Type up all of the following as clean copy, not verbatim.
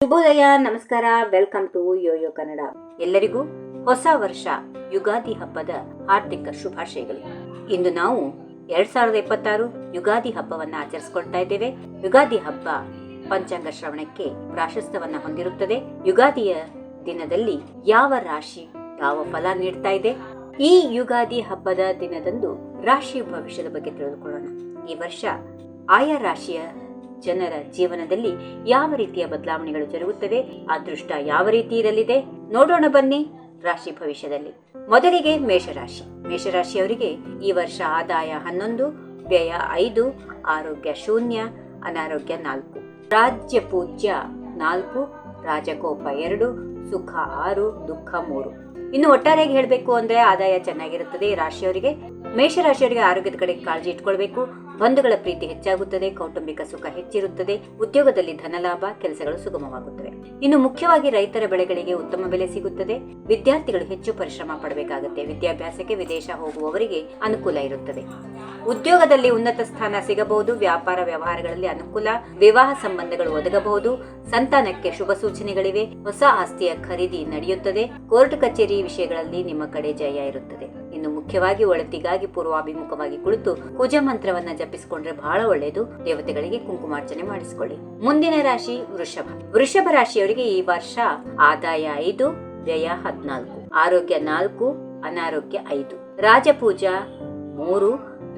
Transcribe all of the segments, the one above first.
ಶುಭೋದಯ, ನಮಸ್ಕಾರ, welcome to Yoyo Kannada. ಎಲ್ಲರಿಗೂ ಹೊಸ ವರ್ಷ ಯುಗಾದಿ ಹಬ್ಬದ ಹಾರ್ದಿಕ ಶುಭಾಶಯಗಳು. ಇಂದು ನಾವು 2026 ಯುಗಾದಿ ಹಬ್ಬವನ್ನ ಆಚರಿಸಿಕೊಳ್ತಾ ಇದ್ದೇವೆ. ಯುಗಾದಿ ಹಬ್ಬ ಪಂಚಾಂಗ ಶ್ರವಣಕ್ಕೆ ಪ್ರಾಶಸ್ತ್ಯವನ್ನ ಹೊಂದಿರುತ್ತದೆ. ಯುಗಾದಿಯ ದಿನದಲ್ಲಿ ಯಾವ ರಾಶಿ ಯಾವ ಫಲ ನೀಡ್ತಾ ಇದೆ, ಈ ಯುಗಾದಿ ಹಬ್ಬದ ದಿನದಂದು ರಾಶಿ ಭವಿಷ್ಯದ ಬಗ್ಗೆ ತಿಳಿದುಕೊಳ್ಳೋಣ. ಈ ವರ್ಷ ಆಯಾ ರಾಶಿಯ ಜನರ ಜೀವನದಲ್ಲಿ ಯಾವ ರೀತಿಯ ಬದಲಾವಣೆಗಳು ಜರುಗುತ್ತವೆ, ಅದೃಷ್ಟ ಯಾವ ರೀತಿ ಇರಲಿದೆ ನೋಡೋಣ ಬನ್ನಿ. ರಾಶಿ ಭವಿಷ್ಯದಲ್ಲಿ ಮೊದಲಿಗೆ ಮೇಷರಾಶಿ. ಮೇಷರಾಶಿಯವರಿಗೆ ಈ ವರ್ಷ ಆದಾಯ 11, ವ್ಯಯ 5, ಆರೋಗ್ಯ 0, ಅನಾರೋಗ್ಯ 4, ರಾಜ್ಯ ಪೂಜ್ಯ 4, ರಾಜಕೋಪ 2, ಸುಖ 6, ದುಃಖ 3. ಇನ್ನು ಒಟ್ಟಾರೆಯಾಗಿ ಹೇಳಬೇಕು ಅಂದ್ರೆ ಆದಾಯ ಚೆನ್ನಾಗಿರುತ್ತದೆ. ರಾಶಿಯವರಿಗೆ ಮೇಷರಾಶಿಯವರಿಗೆ ಆರೋಗ್ಯದ ಕಡೆ ಕಾಳಜಿ ಇಟ್ಕೊಳ್ಬೇಕು. ಬಂಧುಗಳ ಪ್ರೀತಿ ಹೆಚ್ಚಾಗುತ್ತದೆ. ಕೌಟುಂಬಿಕ ಸುಖ ಹೆಚ್ಚಿರುತ್ತದೆ. ಉದ್ಯೋಗದಲ್ಲಿ ಧನಲಾಭ, ಕೆಲಸಗಳು ಸುಗಮವಾಗುತ್ತವೆ. ಇನ್ನು ಮುಖ್ಯವಾಗಿ ರೈತರ ಬೆಳೆಗಳಿಗೆ ಉತ್ತಮ ಬೆಲೆ ಸಿಗುತ್ತದೆ. ವಿದ್ಯಾರ್ಥಿಗಳು ಹೆಚ್ಚು ಪರಿಶ್ರಮ ಪಡಬೇಕಾಗುತ್ತೆ. ವಿದ್ಯಾಭ್ಯಾಸಕ್ಕೆ ವಿದೇಶ ಹೋಗುವವರಿಗೆ ಅನುಕೂಲ ಇರುತ್ತದೆ. ಉದ್ಯೋಗದಲ್ಲಿ ಉನ್ನತ ಸ್ಥಾನ ಸಿಗಬಹುದು. ವ್ಯಾಪಾರ ವ್ಯವಹಾರಗಳಲ್ಲಿ ಅನುಕೂಲ. ವಿವಾಹ ಸಂಬಂಧಗಳು ಒದಗಬಹುದು. ಸಂತಾನಕ್ಕೆ ಶುಭ ಸೂಚನೆಗಳಿವೆ. ಹೊಸ ಆಸ್ತಿಯ ಖರೀದಿ ನಡೆಯುತ್ತದೆ. ಕೋರ್ಟ್ ಕಚೇರಿ ವಿಷಯಗಳಲ್ಲಿ ನಿಮ್ಮ ಕಡೆ ಜಯ ಇರುತ್ತದೆ. ಇನ್ನು ಮುಖ್ಯವಾಗಿ ಒಳತಿಗಾಗಿ ಪೂರ್ವಾಭಿಮುಖವಾಗಿ ಕುಳಿತು ಕುಜ ಮಂತ್ರವನ್ನ ಜಪಿಸಿಕೊಂಡ್ರೆ ಬಹಳ ಒಳ್ಳೆಯದು. ದೇವತೆಗಳಿಗೆ ಕುಂಕುಮಾರ್ಚನೆ ಮಾಡಿಸಿಕೊಳ್ಳಿ. ಮುಂದಿನ ರಾಶಿ ವೃಷಭ. ವೃಷಭ ರಾಶಿಯವರಿಗೆ ಈ ವರ್ಷ ಆದಾಯ 5, ವ್ಯಯ 14, ಆರೋಗ್ಯ 4, ಅನಾರೋಗ್ಯ 5, ರಾಜಪೂಜಾ 3,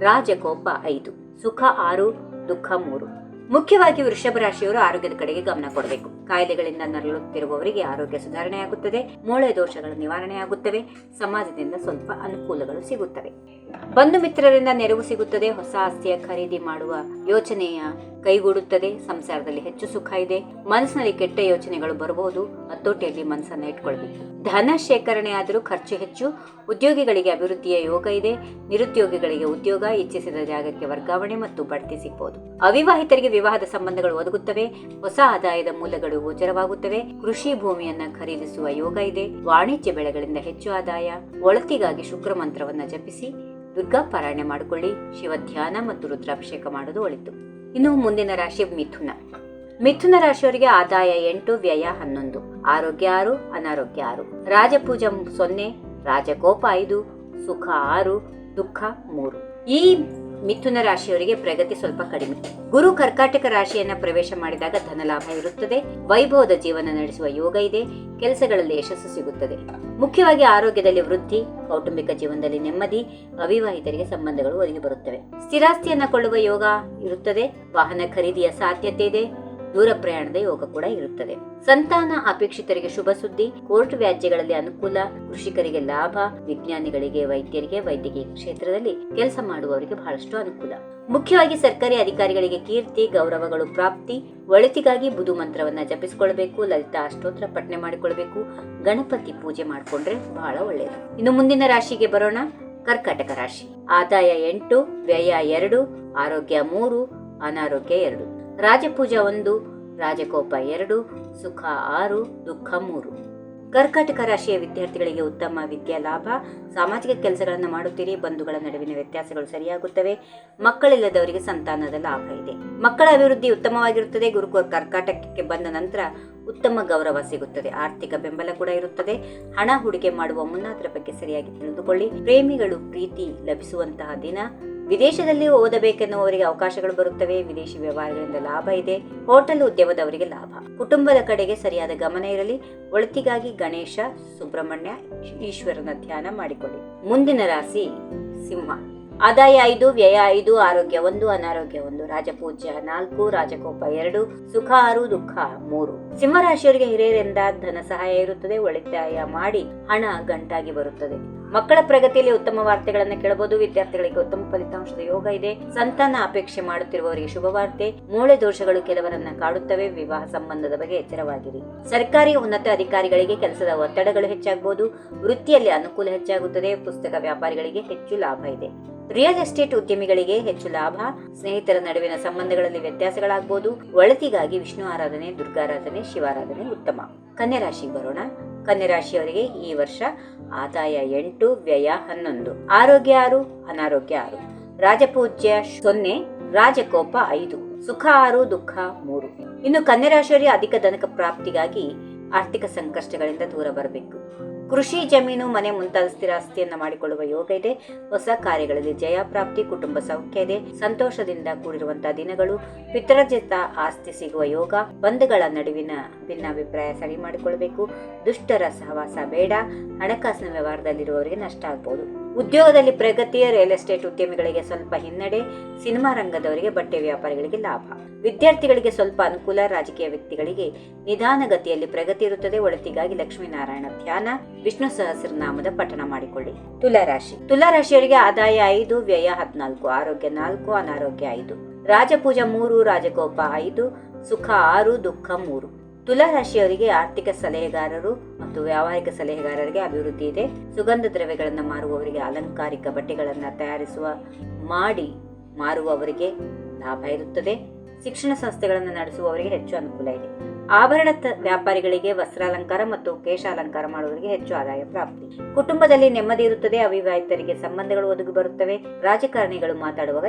ರಾಜಕೋಪ 5, ಸುಖ 6, ದುಃಖ 3. ಮುಖ್ಯವಾಗಿ ವೃಷಭ ರಾಶಿಯವರು ಆರೋಗ್ಯದ ಕಡೆಗೆ ಗಮನ ಕೊಡಬೇಕು. ಕಾಯಿಲೆಗಳಿಂದ ನರಳುತ್ತಿರುವವರಿಗೆ ಆರೋಗ್ಯ ಸುಧಾರಣೆಯಾಗುತ್ತದೆ. ಮೂಳೆ ದೋಷಗಳ ನಿವಾರಣೆಯಾಗುತ್ತವೆ. ಸಮಾಜದಿಂದ ಸ್ವಲ್ಪ ಅನುಕೂಲಗಳು ಸಿಗುತ್ತವೆ. ಬಂಧು ಮಿತ್ರರಿಂದ ನೆರವು ಸಿಗುತ್ತದೆ. ಹೊಸ ಆಸ್ತಿಯ ಖರೀದಿ ಮಾಡುವ ಯೋಚನೆಯ ಕೈಗೂಡುತ್ತದೆ. ಸಂಸಾರದಲ್ಲಿ ಹೆಚ್ಚು ಸುಖ ಇದೆ. ಮನಸ್ಸಿನಲ್ಲಿ ಕೆಟ್ಟ ಯೋಚನೆಗಳು ಬರಬಹುದು. ಹತೋಟಿಯಲ್ಲಿ ಮನಸ್ಸನ್ನ ಇಟ್ಕೊಳ್ಬೇಕು. ಧನ ಶೇಖರಣೆ ಆದರೂ ಖರ್ಚು ಹೆಚ್ಚು. ಉದ್ಯೋಗಿಗಳಿಗೆ ಅಭಿವೃದ್ಧಿಯ ಯೋಗ ಇದೆ. ನಿರುದ್ಯೋಗಿಗಳಿಗೆ ಉದ್ಯೋಗ, ಇಚ್ಛಿಸಿದ ಜಾಗಕ್ಕೆ ವರ್ಗಾವಣೆ ಮತ್ತು ಬಡ್ತಿ ಸಿಗಬಹುದು. ಅವಿವಾಹಿತರಿಗೆ ವಿವಾಹದ ಸಂಬಂಧಗಳು ಒದಗುತ್ತವೆ. ಹೊಸ ಆದಾಯದ ಮೂಲಗಳು ಗೋಚರವಾಗುತ್ತವೆ. ಕೃಷಿ ಭೂಮಿಯನ್ನ ಖರೀದಿಸುವ ಯೋಗ ಇದೆ. ವಾಣಿಜ್ಯ ಬೆಳೆಗಳಿಂದ ಹೆಚ್ಚು ಆದಾಯ. ಒಳತಿಗಾಗಿ ಶುಕ್ರ ಮಂತ್ರವನ್ನ ಜಪಿಸಿ ದುರ್ಗಾ ಪಾರಾಯಣೆ ಮಾಡಿಕೊಳ್ಳಿ. ಶಿವ ಧ್ಯಾನ ಮತ್ತು ರುದ್ರಾಭಿಷೇಕ ಮಾಡೋದು ಒಳಿತು. ಇನ್ನು ಮುಂದಿನ ರಾಶಿ ಮಿಥುನ. ಮಿಥುನ ರಾಶಿಯವರಿಗೆ ಆದಾಯ 8, ವ್ಯಯ 11, ಆರೋಗ್ಯ 6, ಅನಾರೋಗ್ಯ 6, ರಾಜಪೂಜಾ 0, ರಾಜಕೋಪ 5, ಸುಖ 6, ದುಃಖ 3. ಈ ಮಿಥುನ ರಾಶಿಯವರಿಗೆ ಪ್ರಗತಿ ಸ್ವಲ್ಪ ಕಡಿಮೆ. ಗುರು ಕರ್ಕಾಟಕ ರಾಶಿಯನ್ನ ಪ್ರವೇಶ ಮಾಡಿದಾಗ ಧನಲಾಭ ಇರುತ್ತದೆ. ವೈಭವದ ಜೀವನ ನಡೆಸುವ ಯೋಗ ಇದೆ. ಕೆಲಸಗಳಲ್ಲಿ ಯಶಸ್ಸು ಸಿಗುತ್ತದೆ. ಮುಖ್ಯವಾಗಿ ಆರೋಗ್ಯದಲ್ಲಿ ವೃದ್ಧಿ. ಕೌಟುಂಬಿಕ ಜೀವನದಲ್ಲಿ ನೆಮ್ಮದಿ. ಅವಿವಾಹಿತರಿಗೆ ಸಂಬಂಧಗಳು ಒದಗಿ ಬರುತ್ತವೆ. ಸ್ಥಿರಾಸ್ತಿಯನ್ನ ಕೊಳ್ಳುವ ಯೋಗ ಇರುತ್ತದೆ. ವಾಹನ ಖರೀದಿಯ ಸಾಧ್ಯತೆ ಇದೆ. ದೂರ ಪ್ರಯಾಣದ ಯೋಗ ಕೂಡ ಇರುತ್ತದೆ. ಸಂತಾನ ಅಪೇಕ್ಷಿತರಿಗೆ ಶುಭ ಸುದ್ದಿ. ಕೋರ್ಟ್ ವ್ಯಾಜ್ಯಗಳಲ್ಲಿ ಅನುಕೂಲ. ಕೃಷಿಕರಿಗೆ ಲಾಭ. ವಿಜ್ಞಾನಿಗಳಿಗೆ, ವೈದ್ಯರಿಗೆ, ವೈದ್ಯಕೀಯ ಕ್ಷೇತ್ರದಲ್ಲಿ ಕೆಲಸ ಮಾಡುವವರಿಗೆ ಬಹಳಷ್ಟು ಅನುಕೂಲ. ಮುಖ್ಯವಾಗಿ ಸರ್ಕಾರಿ ಅಧಿಕಾರಿಗಳಿಗೆ ಕೀರ್ತಿ, ಗೌರವಗಳು ಪ್ರಾಪ್ತಿ. ಒಳಿತಿಗಾಗಿ ಬುಧು ಮಂತ್ರವನ್ನ ಜಪಿಸಿಕೊಳ್ಬೇಕು. ಲಲಿತಾ ಅಷ್ಟೋತ್ರ ಪಠನೆ ಮಾಡಿಕೊಳ್ಬೇಕು. ಗಣಪತಿ ಪೂಜೆ ಮಾಡಿಕೊಂಡ್ರೆ ಬಹಳ ಒಳ್ಳೆಯದು. ಇನ್ನು ಮುಂದಿನ ರಾಶಿಗೆ ಬರೋಣ. ಕರ್ಕಾಟಕ ರಾಶಿ. ಆದಾಯ 8, ವ್ಯಯ 2, ಆರೋಗ್ಯ 3, ಅನಾರೋಗ್ಯ 2, ರಾಜಪೂಜಾ 1, ರಾಜಕೋಪ 2, ಸುಖ 6, ದುಃಖ 3. ಕರ್ಕಾಟಕ ರಾಶಿಯ ವಿದ್ಯಾರ್ಥಿಗಳಿಗೆ ಉತ್ತಮ ವಿದ್ಯಾ ಲಾಭ. ಸಾಮಾಜಿಕ ಕೆಲಸಗಳನ್ನು ಮಾಡುತ್ತೀರಿ. ಬಂಧುಗಳ ನಡುವಿನ ವ್ಯತ್ಯಾಸಗಳು ಸರಿಯಾಗುತ್ತವೆ. ಮಕ್ಕಳಿಲ್ಲದವರಿಗೆ ಸಂತಾನದ ಲಾಭ ಇದೆ. ಮಕ್ಕಳ ಅಭಿವೃದ್ಧಿ ಉತ್ತಮವಾಗಿರುತ್ತದೆ. ಗುರು ಕರ್ಕಾಟಕಕ್ಕೆ ಬಂದ ನಂತರ ಉತ್ತಮ ಗೌರವ ಸಿಗುತ್ತದೆ. ಆರ್ಥಿಕ ಬೆಂಬಲ ಕೂಡ ಇರುತ್ತದೆ. ಹಣ ಹೂಡಿಕೆ ಮಾಡುವ ಮುನ್ನ ಅದರ ಬಗ್ಗೆ ಸರಿಯಾಗಿ ತಿಳಿದುಕೊಳ್ಳಿ. ಪ್ರೇಮಿಗಳು ಪ್ರೀತಿ ಲಭಿಸುವಂತಹ ದಿನ. ವಿದೇಶದಲ್ಲಿ ಓದಬೇಕೆನ್ನುವವರಿಗೆ ಅವಕಾಶಗಳು ಬರುತ್ತವೆ. ವಿದೇಶಿ ವ್ಯವಹಾರಗಳಿಂದ ಲಾಭ ಇದೆ. ಹೋಟೆಲ್ ಉದ್ಯಮದವರಿಗೆ ಲಾಭ. ಕುಟುಂಬದ ಕಡೆಗೆ ಸರಿಯಾದ ಗಮನ ಇರಲಿ. ಒಳಿತಿಗಾಗಿ ಗಣೇಶ, ಸುಬ್ರಹ್ಮಣ್ಯ, ಈಶ್ವರನ ಧ್ಯಾನ ಮಾಡಿಕೊಳ್ಳಿ. ಮುಂದಿನ ರಾಶಿ ಸಿಂಹ. ಆದಾಯ 5, ವ್ಯಯ 5, ಆರೋಗ್ಯ 1, ಅನಾರೋಗ್ಯ 1, ರಾಜಪೂಜ್ಯ 4, ರಾಜಕೋಪ 2, ಸುಖ 6, ದುಃಖ 3. ಸಿಂಹರಾಶಿಯವರಿಗೆ ಹಿರಿಯರಿಂದ ಧನ ಸಹಾಯ ಇರುತ್ತದೆ. ಉಳಿತಾಯ ಮಾಡಿ ಹಣ ಗಂಟಾಗಿ ಬರುತ್ತದೆ. ಮಕ್ಕಳ ಪ್ರಗತಿಯಲ್ಲಿ ಉತ್ತಮ ವಾರ್ತೆಗಳನ್ನು ಕೇಳಬಹುದು. ವಿದ್ಯಾರ್ಥಿಗಳಿಗೆ ಉತ್ತಮ ಫಲಿತಾಂಶದ ಯೋಗ ಇದೆ. ಸಂತಾನ ಅಪೇಕ್ಷೆ ಮಾಡುತ್ತಿರುವವರಿಗೆ ಶುಭ ವಾರ್ತೆ. ಮೂಳೆ ದೋಷಗಳು ಕೆಲವರನ್ನ ಕಾಡುತ್ತವೆ. ವಿವಾಹ ಸಂಬಂಧದ ಬಗ್ಗೆ ಎಚ್ಚರವಾಗಿರಿ. ಸರ್ಕಾರಿ ಉನ್ನತ ಅಧಿಕಾರಿಗಳಿಗೆ ಕೆಲಸದ ಒತ್ತಡಗಳು ಹೆಚ್ಚಾಗಬಹುದು. ವೃತ್ತಿಯಲ್ಲಿ ಅನುಕೂಲ ಹೆಚ್ಚಾಗುತ್ತದೆ. ಪುಸ್ತಕ ವ್ಯಾಪಾರಿಗಳಿಗೆ ಹೆಚ್ಚು ಲಾಭ ಇದೆ. ರಿಯಲ್ ಎಸ್ಟೇಟ್ ಉದ್ಯಮಿಗಳಿಗೆ ಹೆಚ್ಚು ಲಾಭ. ಸ್ನೇಹಿತರ ನಡುವಿನ ಸಂಬಂಧಗಳಲ್ಲಿ ವ್ಯತ್ಯಾಸಗಳಾಗಬಹುದು. ಒಳಿತಿಗಾಗಿ ವಿಷ್ಣು ಆರಾಧನೆ, ದುರ್ಗಾರಾಧನೆ, ಶಿವಾರಾಧನೆ ಉತ್ತಮ. ಕನ್ಯಾ ರಾಶಿಗೆ ಬರೋಣ. ಕನ್ಯಾ ರಾಶಿಯವರಿಗೆ ಈ ವರ್ಷ ಆದಾಯ 8, ವ್ಯಯ 11, ಆರೋಗ್ಯ 6, ಅನಾರೋಗ್ಯ 6, ರಾಜಪೂಜ್ಯ 0, ರಾಜಕೋಪ 5, ಸುಖ 6, ದುಃಖ 3. ಇನ್ನು ಕನ್ಯಾ ರಾಶಿಯವರಿಗೆ ಅಧಿಕ ಧನ ಪ್ರಾಪ್ತಿಗಾಗಿ ಆರ್ಥಿಕ ಸಂಕಷ್ಟಗಳಿಂದ ದೂರ ಬರಬೇಕು. ಕೃಷಿ, ಜಮೀನು, ಮನೆ ಮುಂತಾದ ಸ್ಥಿರಾಸ್ತಿಯನ್ನ ಮಾಡಿಕೊಳ್ಳುವ ಯೋಗ ಇದೆ. ಹೊಸ ಕಾರ್ಯಗಳಲ್ಲಿ ಜಯ ಪ್ರಾಪ್ತಿ, ಕುಟುಂಬ ಸೌಖ್ಯ ಇದೆ. ಸಂತೋಷದಿಂದ ಕೂಡಿರುವಂತಹ ದಿನಗಳು. ಪಿತೃಜಿತ ಆಸ್ತಿ ಸಿಗುವ ಯೋಗ. ಬಂಧುಗಳ ನಡುವಿನ ಭಿನ್ನಾಭಿಪ್ರಾಯ ಸರಿ ಮಾಡಿಕೊಳ್ಳಬೇಕು. ದುಷ್ಟರ ಸಹವಾಸ ಬೇಡ. ಹಣಕಾಸಿನ ವ್ಯವಹಾರದಲ್ಲಿರುವವರಿಗೆ ನಷ್ಟ ಆಗಬಹುದು. ಉದ್ಯೋಗದಲ್ಲಿ ಪ್ರಗತಿ. ರಿಯಲ್ ಎಸ್ಟೇಟ್ ಉದ್ಯಮಿಗಳಿಗೆ ಸ್ವಲ್ಪ ಹಿನ್ನಡೆ. ಸಿನಿಮಾ ರಂಗದವರಿಗೆ, ಬಟ್ಟೆ ವ್ಯಾಪಾರಿಗಳಿಗೆ ಲಾಭ. ವಿದ್ಯಾರ್ಥಿಗಳಿಗೆ ಸ್ವಲ್ಪ ಅನುಕೂಲ. ರಾಜಕೀಯ ವ್ಯಕ್ತಿಗಳಿಗೆ ನಿಧಾನಗತಿಯಲ್ಲಿ ಪ್ರಗತಿ ಇರುತ್ತದೆ. ಒಳಿತಿಗಾಗಿ ಲಕ್ಷ್ಮೀನಾರಾಯಣ ಧ್ಯಾನ, ವಿಷ್ಣು ಸಹಸ್ರನಾಮದ ಪಠಣ ಮಾಡಿಕೊಳ್ಳಿ. ತುಲಾರಾಶಿ. ತುಲಾರಾಶಿಯವರಿಗೆ ಆದಾಯ 5, ವ್ಯಯ 14, ಆರೋಗ್ಯ 4, ಅನಾರೋಗ್ಯ 5, ರಾಜಪೂಜ 3, ರಾಜಕೋಪ 5, ಸುಖ 6, ದುಃಖ 3. ತುಲಾರಾಶಿಯವರಿಗೆ ಆರ್ಥಿಕ ಸಲಹೆಗಾರರು ಮತ್ತು ವ್ಯಾವಹಾರಿಕ ಸಲಹೆಗಾರರಿಗೆ ಅಭಿವೃದ್ಧಿ ಇದೆ. ಸುಗಂಧ ದ್ರವ್ಯಗಳನ್ನು ಮಾರುವವರಿಗೆ, ಅಲಂಕಾರಿಕ ಬಟ್ಟೆಗಳನ್ನು ಮಾಡಿ ಮಾರುವವರಿಗೆ ಲಾಭ ಇರುತ್ತದೆ. ಶಿಕ್ಷಣ ಸಂಸ್ಥೆಗಳನ್ನು ನಡೆಸುವವರಿಗೆ ಹೆಚ್ಚು ಅನುಕೂಲ ಇದೆ. ಆಭರಣ ವ್ಯಾಪಾರಿಗಳಿಗೆ, ವಸ್ತ್ರಾಲಂಕಾರ ಮತ್ತು ಕೇಶಾಲಂಕಾರ ಮಾಡುವವರಿಗೆ ಹೆಚ್ಚು ಆದಾಯ ಪ್ರಾಪ್ತಿ. ಕುಟುಂಬದಲ್ಲಿ ನೆಮ್ಮದಿ ಇರುತ್ತದೆ. ಅವಿವಾಹಿತರಿಗೆ ಸಂಬಂಧಗಳು ಒದಗಿ ಬರುತ್ತವೆ. ರಾಜಕಾರಣಿಗಳು ಮಾತಾಡುವಾಗ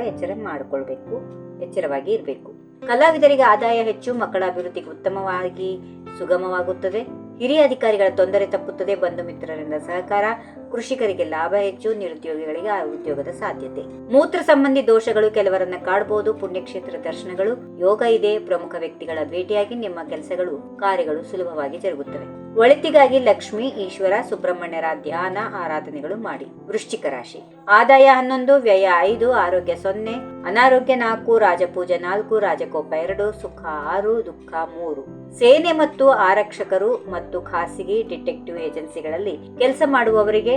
ಎಚ್ಚರವಾಗಿ ಇರಬೇಕು. ಕಲಾವಿದರಿಗೆ ಆದಾಯ ಹೆಚ್ಚು. ಮಕ್ಕಳ ಅಭಿವೃದ್ಧಿಗೆ ಉತ್ತಮವಾಗಿ ಸುಗಮವಾಗುತ್ತದೆ. ಹಿರಿಯ ಅಧಿಕಾರಿಗಳ ತೊಂದರೆ ತಪ್ಪುತ್ತದೆ. ಬಂಧು ಮಿತ್ರರಿಂದ ಸಹಕಾರ. ಕೃಷಿಕರಿಗೆ ಲಾಭ ಹೆಚ್ಚು. ನಿರುದ್ಯೋಗಿಗಳಿಗೆ ಉದ್ಯೋಗದ ಸಾಧ್ಯತೆ. ಮೂತ್ರ ಸಂಬಂಧಿ ದೋಷಗಳು ಕೆಲವರನ್ನ ಕಾಡಬಹುದು. ಪುಣ್ಯಕ್ಷೇತ್ರ ದರ್ಶನಗಳು ಯೋಗ ಇದೆ. ಪ್ರಮುಖ ವ್ಯಕ್ತಿಗಳ ಭೇಟಿಯಾಗಿ ನಿಮ್ಮ ಕೆಲಸಗಳು, ಕಾರ್ಯಗಳು ಸುಲಭವಾಗಿ ಜರುಗುತ್ತವೆ. ಒಳಿತಿಗಾಗಿ ಲಕ್ಷ್ಮಿ, ಈಶ್ವರ, ಸುಬ್ರಹ್ಮಣ್ಯರ ಧ್ಯಾನ, ಆರಾಧನೆಗಳು ಮಾಡಿ. ವೃಶ್ಚಿಕ ರಾಶಿ. ಆದಾಯ 11, ವ್ಯಯ 5, ಆರೋಗ್ಯ 0, ಅನಾರೋಗ್ಯ 4, ರಾಜಪೂಜೆ 4, ರಾಜಕೋಪ 2, ಸುಖ 6, ದುಃಖ 3. ಸೇನೆ ಮತ್ತು ಆರಕ್ಷಕರು ಮತ್ತು ಖಾಸಗಿ ಡಿಟೆಕ್ಟಿವ್ ಏಜೆನ್ಸಿಗಳಲ್ಲಿ ಕೆಲಸ ಮಾಡುವವರಿಗೆ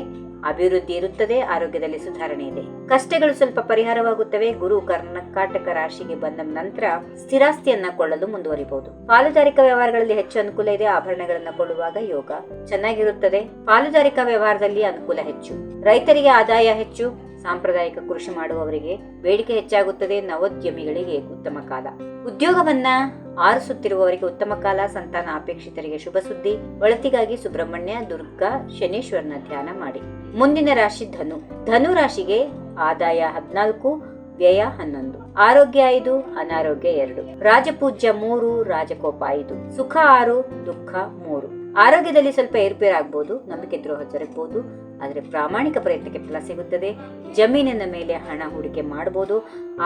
ಅಭಿವೃದ್ಧಿ ಇರುತ್ತದೆ. ಆರೋಗ್ಯದಲ್ಲಿ ಸುಧಾರಣೆ ಇದೆ. ಕಷ್ಟಗಳು ಸ್ವಲ್ಪ ಪರಿಹಾರವಾಗುತ್ತವೆ. ಗುರು ಕರ್ನಾಟಕ ರಾಶಿಗೆ ಬಂದ ನಂತರ ಸ್ಥಿರಾಸ್ತಿಯನ್ನ ಕೊಳ್ಳಲು ಮುಂದುವರಿಬಹುದು. ಪಾಲುದಾರಿಕಾ ವ್ಯವಹಾರಗಳಲ್ಲಿ ಹೆಚ್ಚು ಅನುಕೂಲ ಇದೆ. ಆಭರಣಗಳನ್ನು ಕೊಳ್ಳುವಾಗ ಯೋಗ ಚೆನ್ನಾಗಿರುತ್ತದೆ. ಪಾಲುದಾರಿಕಾ ವ್ಯವಹಾರದಲ್ಲಿ ಅನುಕೂಲ ಹೆಚ್ಚು. ರೈತರಿಗೆ ಆದಾಯ ಹೆಚ್ಚು. ಸಾಂಪ್ರದಾಯಿಕ ಕೃಷಿ ಮಾಡುವವರಿಗೆ ಬೇಡಿಕೆ ಹೆಚ್ಚಾಗುತ್ತದೆ. ನವೋದ್ಯಮಿಗಳಿಗೆ ಉತ್ತಮ ಕಾಲ. ಉದ್ಯೋಗವನ್ನ ಆರಿಸುತ್ತಿರುವವರಿಗೆ ಉತ್ತಮ ಕಾಲ. ಸಂತಾನ ಅಪೇಕ್ಷಿತರಿಗೆ ಶುಭ ಸುದ್ದಿ. ಒಳಿತಿಗಾಗಿ ಸುಬ್ರಹ್ಮಣ್ಯ, ದುರ್ಗಾ, ಶನೀಶ್ವರನ ಧ್ಯಾನ ಮಾಡಿ. ಮುಂದಿನ ರಾಶಿ ಧನು. ಧನು ರಾಶಿಗೆ ಆದಾಯ 14, ವ್ಯಯ 11, ಆರೋಗ್ಯ 5, ಅನಾರೋಗ್ಯ 2, ರಾಜಪೂಜ್ಯ 3, ರಾಜಕೋಪ 5, ಸುಖ 6, ದುಃಖ 3. ಆರೋಗ್ಯದಲ್ಲಿ ಸ್ವಲ್ಪ ಏರ್ಪೇರಾಗಬಹುದು. ನಂಬಿಕೆ ದ್ರೋಹ ಜರುಗಬಹುದು. ಆದರೆ ಪ್ರಾಮಾಣಿಕ ಪ್ರಯತ್ನಕ್ಕೆ ಫಲ ಸಿಗುತ್ತದೆ. ಜಮೀನಿನ ಮೇಲೆ ಹಣ ಹೂಡಿಕೆ ಮಾಡಬಹುದು.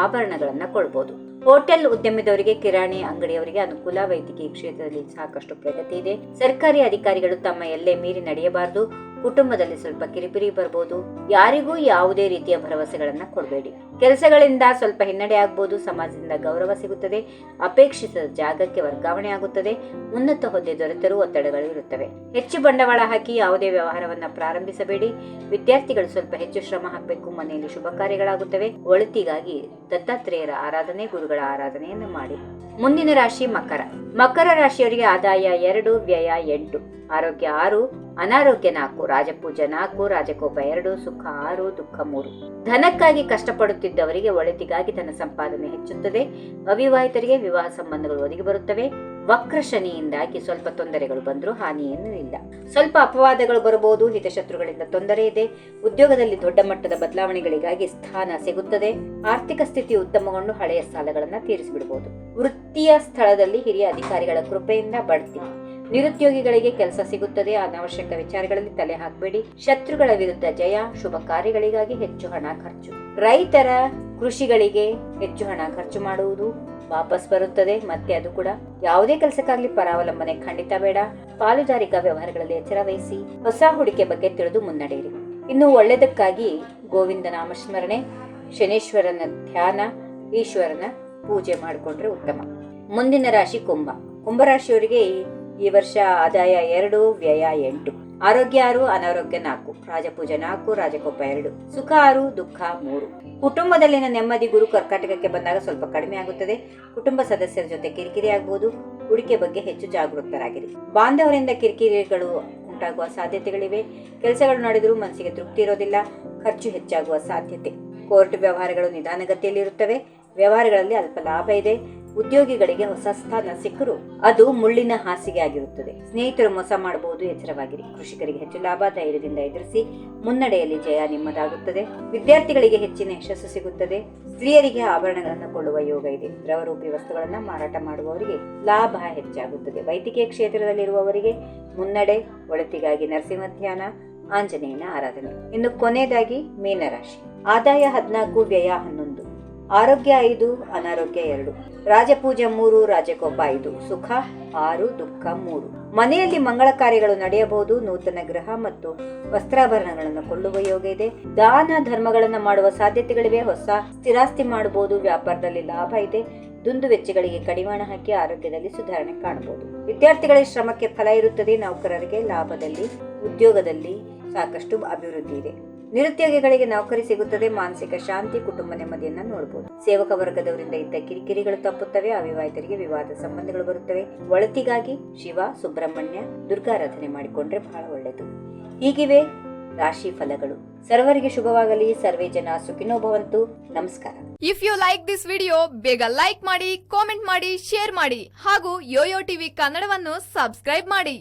ಆಭರಣಗಳನ್ನ ಕೊಡಬಹುದು. ಹೋಟೆಲ್ ಉದ್ಯಮದವರಿಗೆ, ಕಿರಾಣಿ ಅಂಗಡಿಯವರಿಗೆ ಅನುಕೂಲ. ವೈದ್ಯಕೀಯ ಕ್ಷೇತ್ರದಲ್ಲಿ ಸಾಕಷ್ಟು ಪ್ರಗತಿ ಇದೆ. ಸರ್ಕಾರಿ ಅಧಿಕಾರಿಗಳು ತಮ್ಮ ಎಲ್ಲೆ ಮೀರಿ ನಡೆಯಬಾರದು. ಕುಟುಂಬದಲ್ಲಿ ಸ್ವಲ್ಪ ಕಿರಿಕಿರಿ ಬರಬಹುದು. ಯಾರಿಗೂ ಯಾವುದೇ ರೀತಿಯ ಭರವಸೆಗಳನ್ನ ಕೊಡಬೇಡಿ. ಕೆಲಸಗಳಿಂದ ಸ್ವಲ್ಪ ಹಿನ್ನಡೆ ಆಗಬಹುದು. ಸಮಾಜದಿಂದ ಗೌರವ ಸಿಗುತ್ತದೆ. ಅಪೇಕ್ಷಿಸಿದ ಜಾಗಕ್ಕೆ ವರ್ಗಾವಣೆ ಆಗುತ್ತದೆ. ಉನ್ನತ ಹುದ್ದೆ ದೊರೆತರೂ ಒತ್ತಡಗಳು ಇರುತ್ತವೆ. ಹೆಚ್ಚು ಬಂಡವಾಳ ಹಾಕಿ ಯಾವುದೇ ವ್ಯವಹಾರವನ್ನ ಪ್ರಾರಂಭಿಸಬೇಡಿ. ವಿದ್ಯಾರ್ಥಿಗಳು ಸ್ವಲ್ಪ ಹೆಚ್ಚು ಶ್ರಮ ಹಾಕಬೇಕು. ಮನೆಯಲ್ಲಿ ಶುಭ ಕಾರ್ಯಗಳಾಗುತ್ತವೆ. ಒಳಿತಿಗಾಗಿ ದತ್ತಾತ್ರೇಯರ ಆರಾಧನೆ, ಗುರುಗಳ ಆರಾಧನೆಯನ್ನು ಮಾಡಿ. ಮುಂದಿನ ರಾಶಿ ಮಕರ. ಮಕರ ರಾಶಿಯವರಿಗೆ ಆದಾಯ 2, ವ್ಯಯ 8, ಆರೋಗ್ಯ 6, ಅನಾರೋಗ್ಯ 4, ರಾಜಪೂಜ 4, ರಾಜಕೋಪ 2, ಸುಖ 6, ದುಃಖ 3. ಧನಕ್ಕಾಗಿ ಕಷ್ಟಪಡುತ್ತಿದ್ದವರಿಗೆ ಒಳಿತಿಗಾಗಿ ಧನ ಸಂಪಾದನೆ ಹೆಚ್ಚುತ್ತದೆ. ಅವಿವಾಹಿತರಿಗೆ ವಿವಾಹ ಸಂಬಂಧಗಳು ಒದಗಿ ಬರುತ್ತವೆ. ವಕ್ರ ಶನಿಯಿಂದಾಗಿ ಸ್ವಲ್ಪ ತೊಂದರೆಗಳು ಬಂದರೂ ಹಾನಿಯೇನೂ ಇಲ್ಲ. ಸ್ವಲ್ಪ ಅಪವಾದಗಳು ಬರಬಹುದು. ಹಿತಶತ್ರುಗಳಿಂದ ತೊಂದರೆ ಇದೆ. ಉದ್ಯೋಗದಲ್ಲಿ ದೊಡ್ಡ ಮಟ್ಟದ ಬದಲಾವಣೆಗಳಿಗಾಗಿ ಸ್ಥಾನ ಸಿಗುತ್ತದೆ. ಆರ್ಥಿಕ ಸ್ಥಿತಿ ಉತ್ತಮಗೊಂಡು ಹಳೆಯ ಸಾಲಗಳನ್ನು ತೀರಿಸಿಬಿಡಬಹುದು. ವೃತ್ತಿಯ ಸ್ಥಳದಲ್ಲಿ ಹಿರಿಯ ಅಧಿಕಾರಿಗಳ ಕೃಪೆಯಿಂದ ಬಡ್ತಿ. ನಿರುದ್ಯೋಗಿಗಳಿಗೆ ಕೆಲಸ ಸಿಗುತ್ತದೆ. ಅನಾವಶ್ಯಕ ವಿಚಾರಗಳಲ್ಲಿ ತಲೆ ಹಾಕಬೇಡಿ. ಶತ್ರುಗಳ ವಿರುದ್ಧ ಜಯ. ಶುಭ ಕಾರ್ಯಗಳಿಗಾಗಿ ಹೆಚ್ಚು ಹಣ ಖರ್ಚು. ರೈತರ ಕೃಷಿಗಳಿಗೆ ಹೆಚ್ಚು ಹಣ ಖರ್ಚು ಮಾಡುವುದು ವಾಪಸ್ ಬರುತ್ತದೆ. ಮತ್ತೆ ಅದು ಕೂಡ ಯಾವುದೇ ಕೆಲಸಕ್ಕಾಗ್ಲಿ ಪರಾವಲಂಬನೆ ಖಂಡಿತ ಬೇಡ. ಪಾಲುದಾರಿಕಾ ವ್ಯವಹಾರಗಳಲ್ಲಿ ಎಚ್ಚರ ವಹಿಸಿ. ಹೊಸ ಹೂಡಿಕೆ ಬಗ್ಗೆ ತಿಳಿದು ಮುನ್ನಡೆಯಿರಿ. ಇನ್ನು ಒಳ್ಳೆಯದಕ್ಕಾಗಿ ಗೋವಿಂದ ನಾಮಸ್ಮರಣೆ, ಶನೇಶ್ವರನ ಧ್ಯಾನ, ಈಶ್ವರನ ಪೂಜೆ ಮಾಡಿಕೊಂಡ್ರೆ ಉತ್ತಮ. ಮುಂದಿನ ರಾಶಿ ಕುಂಭ. ಕುಂಭರಾಶಿಯವರಿಗೆ ಈ ವರ್ಷ ಆದಾಯ 2, ವ್ಯಯ 8, ಆರೋಗ್ಯ 6, ಅನಾರೋಗ್ಯ 4, ರಾಜಪೂಜೆ 4, ರಾಜಕೋಪ 2, ಸುಖ 6, ದುಃಖ 3. ಕುಟುಂಬದಲ್ಲಿನ ನೆಮ್ಮದಿ ಗುರು ಕರ್ಕಾಟಕಕ್ಕೆ ಬಂದಾಗ ಸ್ವಲ್ಪ ಕಡಿಮೆ ಆಗುತ್ತದೆ. ಕುಟುಂಬ ಸದಸ್ಯರ ಜೊತೆ ಕಿರಿಕಿರಿ ಆಗಬಹುದು. ಹೂಡಿಕೆ ಬಗ್ಗೆ ಹೆಚ್ಚು ಜಾಗೃತರಾಗಿರಿ. ಬಾಂಧವರಿಂದ ಕಿರಿಕಿರಿಗಳು ಉಂಟಾಗುವ ಸಾಧ್ಯತೆಗಳಿವೆ. ಕೆಲಸಗಳು ನಡೆದರೂ ಮನಸ್ಸಿಗೆ ತೃಪ್ತಿ ಇರೋದಿಲ್ಲ. ಖರ್ಚು ಹೆಚ್ಚಾಗುವ ಸಾಧ್ಯತೆ. ಕೋರ್ಟ್ ವ್ಯವಹಾರಗಳು ನಿಧಾನಗತಿಯಲ್ಲಿರುತ್ತವೆ. ವ್ಯವಹಾರಗಳಲ್ಲಿ ಅಲ್ಪ ಲಾಭ ಇದೆ. ಉದ್ಯೋಗಿಗಳಿಗೆ ಹೊಸ ಸ್ಥಾನ ಸಿಕ್ಕರು ಅದು ಮುಳ್ಳಿನ ಹಾಸಿಗೆ ಆಗಿರುತ್ತದೆ. ಸ್ನೇಹಿತರು ಮೋಸ ಮಾಡಬಹುದು, ಎಚ್ಚರವಾಗಿರಿ. ಕೃಷಿಕರಿಗೆ ಹೆಚ್ಚು ಲಾಭ, ಧೈರ್ಯದಿಂದ ಎದುರಿಸಿ, ಮುನ್ನಡೆಯಲ್ಲಿ ಜಯ ನಿಮ್ಮದಾಗುತ್ತದೆ. ವಿದ್ಯಾರ್ಥಿಗಳಿಗೆ ಹೆಚ್ಚಿನ ಯಶಸ್ಸು ಸಿಗುತ್ತದೆ. ಸ್ತ್ರೀಯರಿಗೆ ಆಭರಣಗಳನ್ನು ಕೊಳ್ಳುವ ಯೋಗ ಇದೆ. ದ್ರವರೂಪಿ ವಸ್ತುಗಳನ್ನು ಮಾರಾಟ ಮಾಡುವವರಿಗೆ ಲಾಭ ಹೆಚ್ಚಾಗುತ್ತದೆ. ವೈದ್ಯಕೀಯ ಕ್ಷೇತ್ರದಲ್ಲಿರುವವರಿಗೆ ಮುನ್ನಡೆ. ಒಳಿತಿಗಾಗಿ ನರಸಿಂಹ ಧ್ಯಾನ, ಆಂಜನೇಯನ ಆರಾಧನೆ. ಇನ್ನು ಕೊನೆಯದಾಗಿ ಮೀನರಾಶಿ. ಆದಾಯ 14, ವ್ಯಯ 11, ಆರೋಗ್ಯ 5, ಅನಾರೋಗ್ಯ 2, ರಾಜಪೂಜೆ 3, ರಾಜಕೋಪ 5, ಸುಖ 6, ದುಃಖ 3. ಮನೆಯಲ್ಲಿ ಮಂಗಳ ಕಾರ್ಯಗಳು ನಡೆಯಬಹುದು. ನೂತನ ಗೃಹ ಮತ್ತು ವಸ್ತ್ರಾಭರಣಗಳನ್ನು ಕೊಳ್ಳುವ ಯೋಗ ಇದೆ. ದಾನ ಧರ್ಮಗಳನ್ನು ಮಾಡುವ ಸಾಧ್ಯತೆಗಳಿವೆ. ಹೊಸ ಸ್ಥಿರಾಸ್ತಿ ಮಾಡಬಹುದು. ವ್ಯಾಪಾರದಲ್ಲಿ ಲಾಭ ಇದೆ. ದುಂದು ವೆಚ್ಚಗಳಿಗೆ ಕಡಿವಾಣ ಹಾಕಿ ಆರೋಗ್ಯದಲ್ಲಿ ಸುಧಾರಣೆ ಕಾಣಬಹುದು. ವಿದ್ಯಾರ್ಥಿಗಳಿಗೆ ಶ್ರಮಕ್ಕೆ ಫಲ ಇರುತ್ತದೆ. ನೌಕರರಿಗೆ ಲಾಭದಲ್ಲಿ, ಉದ್ಯೋಗದಲ್ಲಿ ಸಾಕಷ್ಟು ಅಭಿವೃದ್ಧಿ ಇದೆ. ನಿರುದ್ಯೋಗಿಗಳಿಗೆ ನೌಕರಿ ಸಿಗುತ್ತದೆ. ಮಾನಸಿಕ ಶಾಂತಿ, ಕುಟುಂಬ ನೆಮ್ಮದಿಯನ್ನ ನೋಡಬಹುದು. ಸೇವಕ ವರ್ಗದವರಿಂದ ಇದ್ದ ಕಿರಿಕಿರಿಗಳು ತಪ್ಪುತ್ತವೆ. ಅವಿವಾಹಿತರಿಗೆ ವಿವಾದ ಸಂಬಂಧಗಳು ಬರುತ್ತವೆ. ಒಳಿತಿಗಾಗಿ ಶಿವ, ಸುಬ್ರಹ್ಮಣ್ಯ, ದುರ್ಗಾರಾಧನೆ ಮಾಡಿಕೊಂಡ್ರೆ ಬಹಳ ಒಳ್ಳೆಯದು. ಹೀಗಿವೆ ರಾಶಿ ಫಲಗಳು. ಸರ್ವರಿಗೆ ಶುಭವಾಗಲಿ. ಸರ್ವೇ ಜನ ಸುಖಿನೋ ಭವಂತು. ನಮಸ್ಕಾರ. If you like this video, ಬೇಗ ಲೈಕ್ ಮಾಡಿ, ಕಾಮೆಂಟ್ ಮಾಡಿ, ಶೇರ್ ಮಾಡಿ ಹಾಗೂ ಯೋಯೋ ಟಿವಿ ಕನ್ನಡವನ್ನು ಸಬ್ಸ್ಕ್ರೈಬ್ ಮಾಡಿ.